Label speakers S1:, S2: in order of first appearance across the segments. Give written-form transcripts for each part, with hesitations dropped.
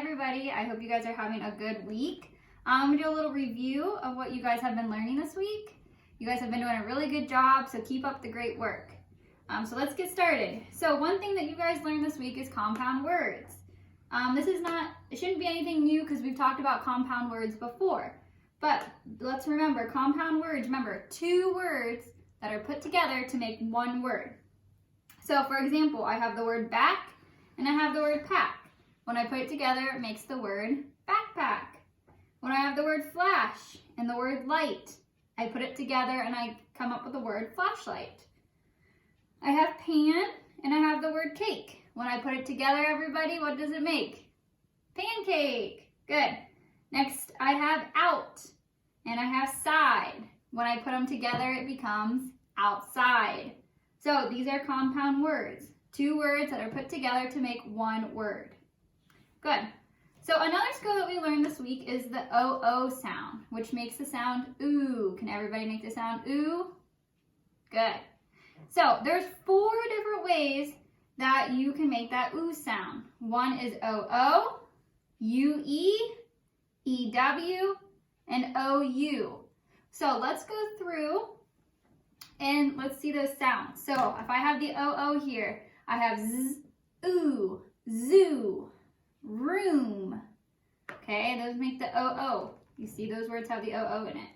S1: everybody. I hope you guys are having a good week. I'm going to do a little review of what you guys have been learning this week. You guys have been doing a really good job, so keep up the great work. So let's get started. So one thing that you guys learned this week is compound words. It shouldn't be anything new because we've talked about compound words before. But let's remember, compound words, remember, two words that are put together to make one word. So for example, I have the word back and I have the word pack. When I put it together, it makes the word backpack. When I have the word flash and the word light, I put it together and I come up with the word flashlight. I have pan and I have the word cake. When I put it together, everybody, what does it make? Pancake. Good. Next, I have out and I have side. When I put them together, it becomes outside. So these are compound words. Two words that are put together to make one word. Good. So another skill that we learned this week is the O-O sound, which makes the sound ooh. Can everybody make the sound ooh? Good. So there's 4 different ways that you can make that ooh sound. One is O-O, U-E, E-W, and O-U. So let's go through and let's see those sounds. So if I have the O-O here, I have Z, ooh, zoo, room. Okay, those make the O-O. You see those words have the O-O in it.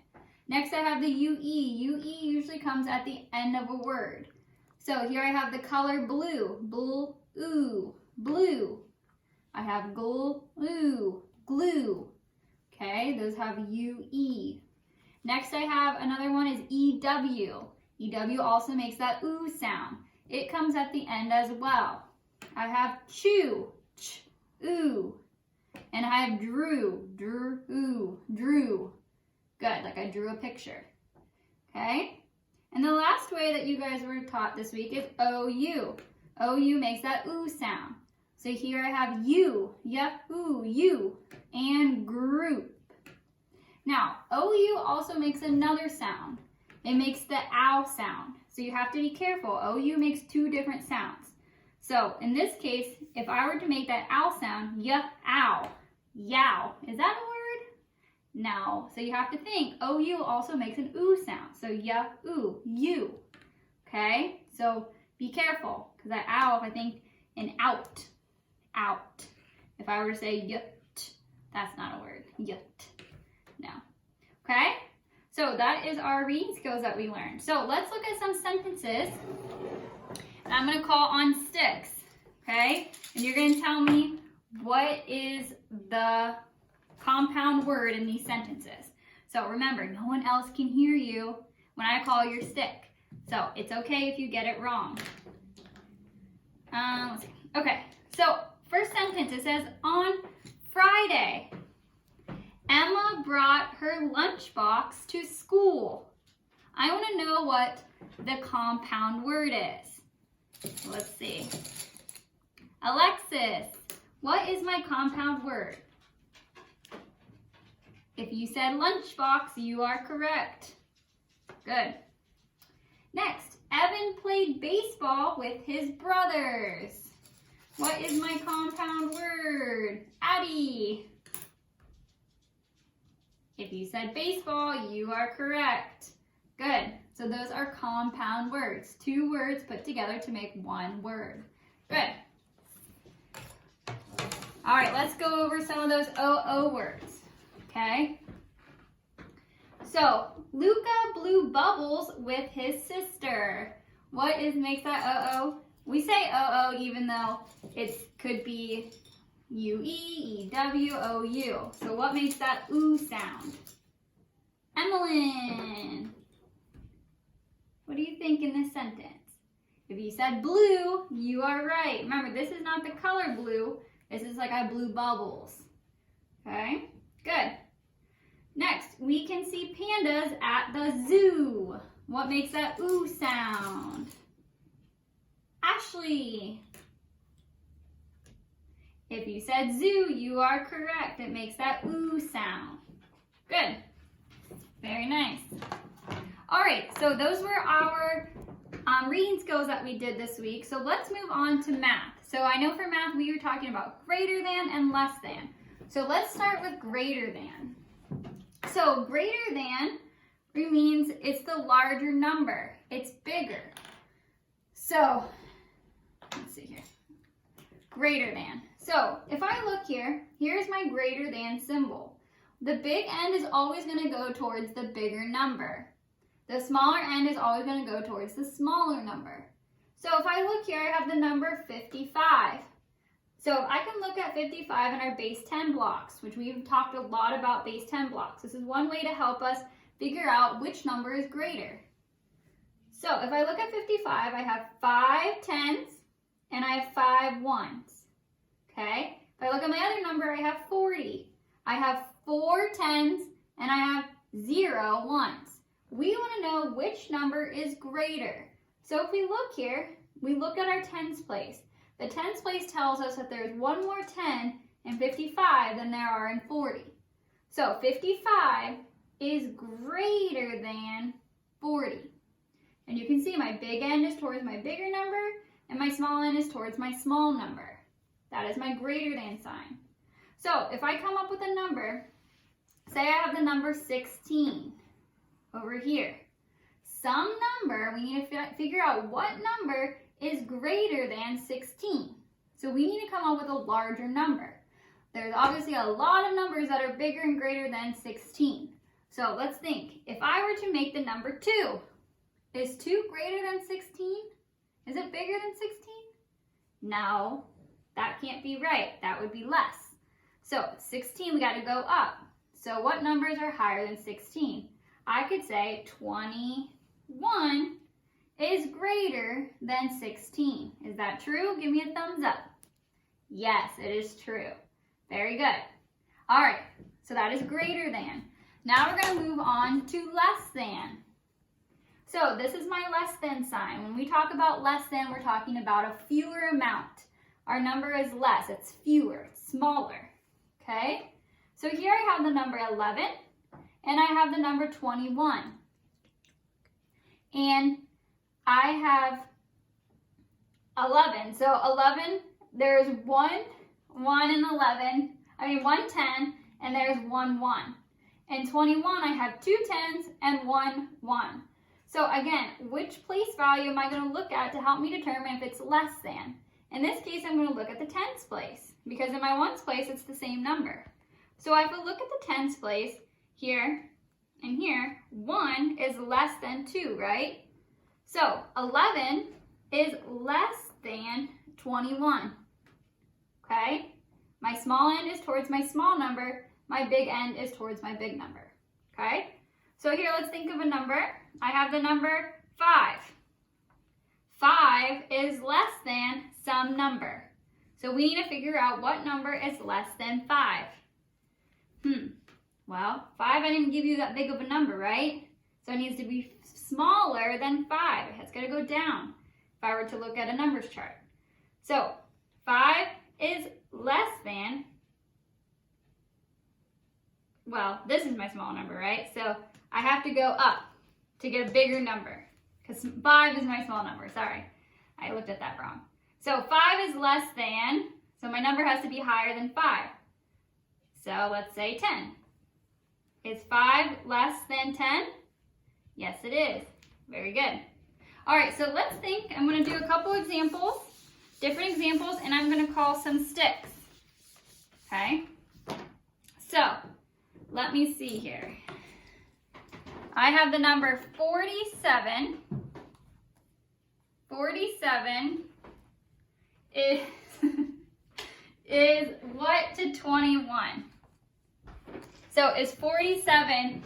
S1: Next I have the U-E. U-E usually comes at the end of a word. So here I have the color blue. Blue, blue. I have glue, glue. Okay, those have U-E. Next I have another one is E-W. E-W also makes that ooh sound. It comes at the end as well. I have chew, ch, ooh. And I have drew, drew. Good, like I drew a picture. Okay? And the last way that you guys were taught this week is O-U. O-U makes that ooh sound. So here I have you, ooh, you, and group. Now, O-U also makes another sound. It makes the ow sound. So you have to be careful. O-U makes 2 different sounds. So in this case, if I were to make that ow sound, ow, yow, is that a word? No. So you have to think, O-U also makes an ooh sound. So ooh, you. Okay? So be careful, because that ow, if I think an out. If I were to say yut, that's not a word. Yut. No. Okay? So that is our reading skills that we learned. So let's look at some sentences. And I'm going to call on sticks. Okay? And you're going to tell me what is the compound word in these sentences. So remember, no one else can hear you when I call your stick. So it's okay if you get it wrong. Let's see. Okay, so first sentence, it says, on Friday, Emma brought her lunchbox to school. I want to know what the compound word is. Let's see. Alexis, what is my compound word? If you said lunchbox, you are correct. Good. Next, Evan played baseball with his brothers. What is my compound word? Addie. If you said baseball, you are correct. Good. So those are compound words. 2 words put together to make one word. Good. All right, let's go over some of those O-O words. Okay? So, Luca blew bubbles with his sister. What makes that O-O? We say O-O even though it could be U-E, E-W, O-U. So what makes that ooh sound? Emmeline. What do you think in this sentence? If you said blue, you are right. Remember, this is not the color blue. This is like I blew bubbles. Okay? Good. Next, we can see pandas at the zoo. What makes that ooh sound? Ashley. If you said zoo, you are correct. It makes that ooh sound. Good. Very nice. All right, so those were our reading skills that we did this week. So let's move on to math. So I know for math we were talking about greater than and less than. So let's start with greater than. So greater than means it's the larger number. It's bigger. So let's see here. Greater than. So if I look here, here's my greater than symbol. The big end is always going to go towards the bigger number. The smaller end is always going to go towards the smaller number. So if I look here, I have the number 55. So I can look at 55 in our base 10 blocks, which we've talked a lot about base 10 blocks. This is one way to help us figure out which number is greater. So if I look at 55, I have 5 tens and I have 5 ones. Okay? If I look at my other number, I have 40. I have 4 tens and I have 0 ones. We want to know which number is greater. So if we look here, we look at our tens place. The tens place tells us that there's one more 10 in 55 than there are in 40. So 55 is greater than 40. And you can see my big end is towards my bigger number and my small end is towards my small number. That is my greater than sign. So if I come up with a number, say I have the number 16 over here. Some number, we need to figure out what number is greater than 16. So we need to come up with a larger number. There's obviously a lot of numbers that are bigger and greater than 16. So let's think. If I were to make the number 2, is 2 greater than 16? Is it bigger than 16? No, that can't be right. That would be less. So 16, we got to go up. So what numbers are higher than 16? I could say 21 is greater than 16. Is that true? Give me a thumbs up. Yes, it is true. Very good. All right, so that is greater than. Now we're going to move on to less than. So this is my less than sign. When we talk about less than, we're talking about a fewer amount. Our number is less. It's fewer. It's smaller. Okay? So here I have the number 11, and I have the number 21. And I have 11. So 11, there's 1 in 11. I mean 1 10, and there's 1 1. And 21, I have 2 10s and 1 1. So again, which place value am I going to look at to help me determine if it's less than? In this case, I'm going to look at the tens place, because in my ones place, it's the same number. So if I look at the tens place, here and here, 1 is less than 2, right? So 11 is less than 21, okay? My small end is towards my small number. My big end is towards my big number, okay? So here, let's think of a number. I have the number 5. 5 is less than some number. So we need to figure out what number is less than 5. Well, 5, I didn't give you that big of a number, right? So it needs to be smaller than 5. It's got to go down if I were to look at a numbers chart. So 5 is less than, well, this is my small number, right? So I have to go up to get a bigger number, because 5 is my small number. Sorry, I looked at that wrong. So 5 is less than, so my number has to be higher than 5. So let's say 10. Is 5 less than 10? Yes, it is. Very good. All right, so let's think. I'm going to do a couple examples, different examples, and I'm going to call some sticks. Okay? So let me see here. I have the number 47. 47 is what to 21? So is 47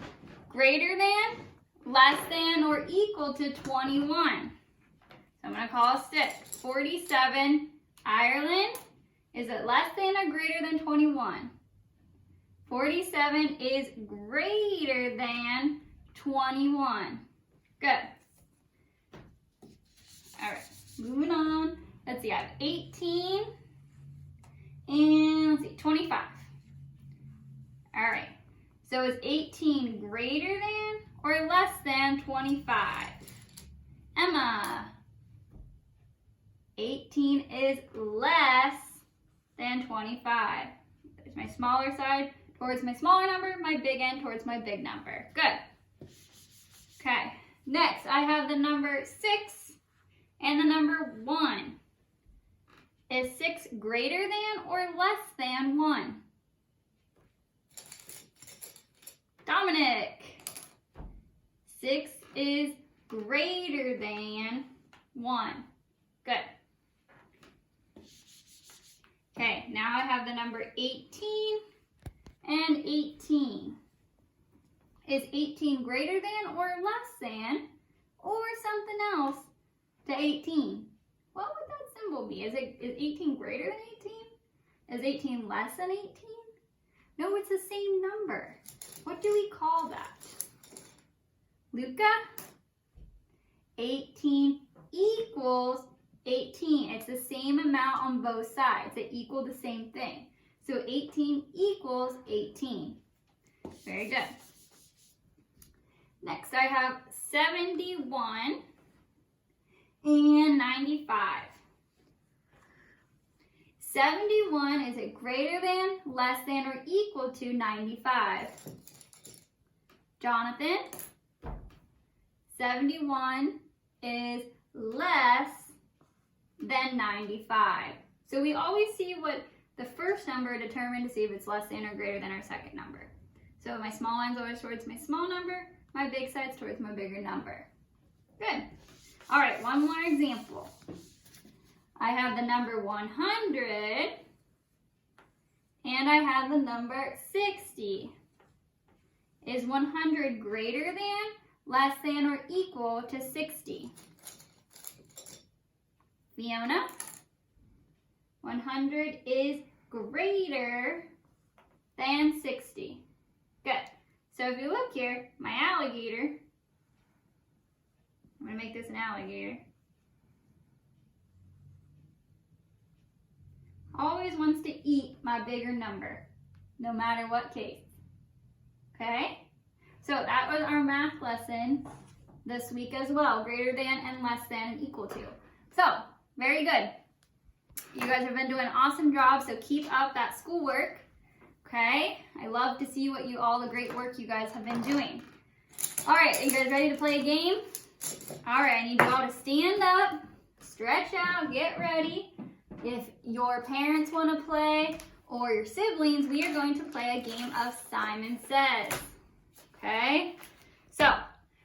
S1: greater than, less than, or equal to 21? So I'm going to call a stick. 47, Ireland, is it less than or greater than 21? 47 is greater than 21. Good. All right, moving on. Let's see, I have 18 and let's see, 25. All right, so is 18 greater than or less than 25? Emma, 18 is less than 25. There's my smaller side towards my smaller number, my big end towards my big number. Good. Okay, next I have the number 6 and the number 1. Is 6 greater than or less than 1? Dominic. 6 is greater than 1. Good. Okay, now I have the number 18 and 18. Is 18 greater than or less than or something else to 18? What would that symbol be? Is 18 greater than 18? Is 18 less than 18? No, it's the same number. What do we call that? Luca? 18 equals 18. It's the same amount on both sides. They equal the same thing. So 18 equals 18. Very good. Next I have 71 and 95. 71, is it greater than, less than, or equal to 95? Jonathan? 71 is less than 95. So we always see what the first number determined to see if it's less than or greater than our second number. So my small line's always towards my small number, my big side's towards my bigger number. Good. All right, one more example. I have the number 100 and I have the number 60. Is 100 greater than, less than, or equal to 60? Fiona? 100 is greater than 60. Good. So if you look here, my alligator, I'm going to make this an alligator, always wants to eat my bigger number, no matter what case. Okay? So that was our math lesson this week as well. Greater than and less than and equal to. So, very good. You guys have been doing an awesome job, so keep up that schoolwork. Okay? I love to see all the great work you guys have been doing. All right, are you guys ready to play a game? All right, I need you all to stand up, stretch out, get ready. If your parents want to play or your siblings, we are going to play a game of Simon Says. Okay? So,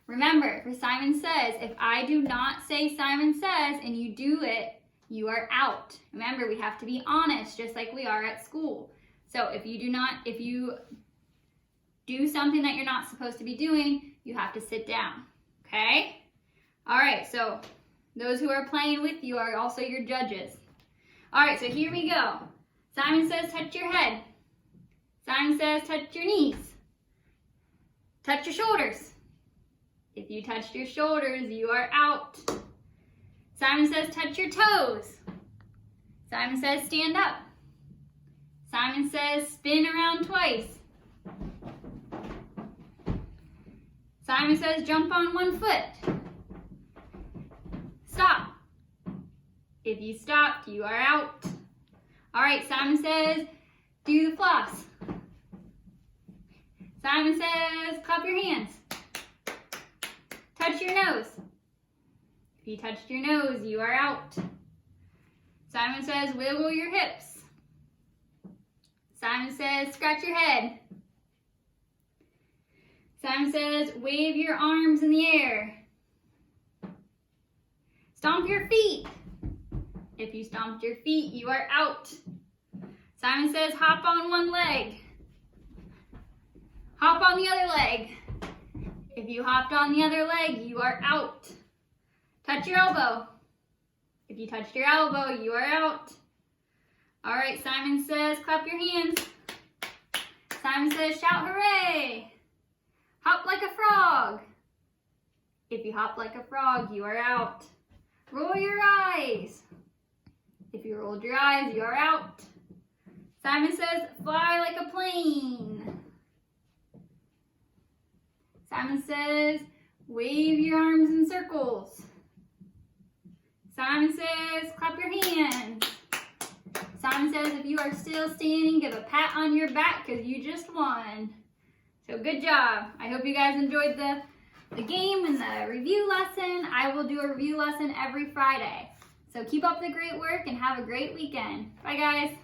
S1: remember, for Simon Says, if I do not say Simon Says and you do it, you are out. Remember, we have to be honest, just like we are at school. So if you do something that you're not supposed to be doing, you have to sit down. Okay? All right, so those who are playing with you are also your judges. All right, so here we go. Simon Says, touch your head. Simon Says, touch your knees. Touch your shoulders. If you touched your shoulders, you are out. Simon Says, touch your toes. Simon Says, stand up. Simon Says, spin around twice. Simon Says, jump on one foot. Stop. If you stopped, you are out. All right, Simon Says, do the floss. Simon Says, clap your hands. Touch your nose. If you touched your nose, you are out. Simon Says, wiggle your hips. Simon Says, scratch your head. Simon Says, wave your arms in the air. Stomp your feet. If you stomped your feet, you are out. Simon Says, hop on one leg. Hop on the other leg. If you hopped on the other leg, you are out. Touch your elbow. If you touched your elbow, you are out. All right, Simon Says, clap your hands. Simon Says, shout hooray. Hop like a frog. If you hop like a frog, you are out. Roll your eyes. If you rolled your eyes, you are out. Simon Says, fly like a plane. Simon Says, wave your arms in circles. Simon says, clap your hands. Simon says, if you are still standing, give a pat on your back because you just won. So good job. I hope you guys enjoyed the game and the review lesson. I will do a review lesson every Friday. So keep up the great work and have a great weekend. Bye, guys.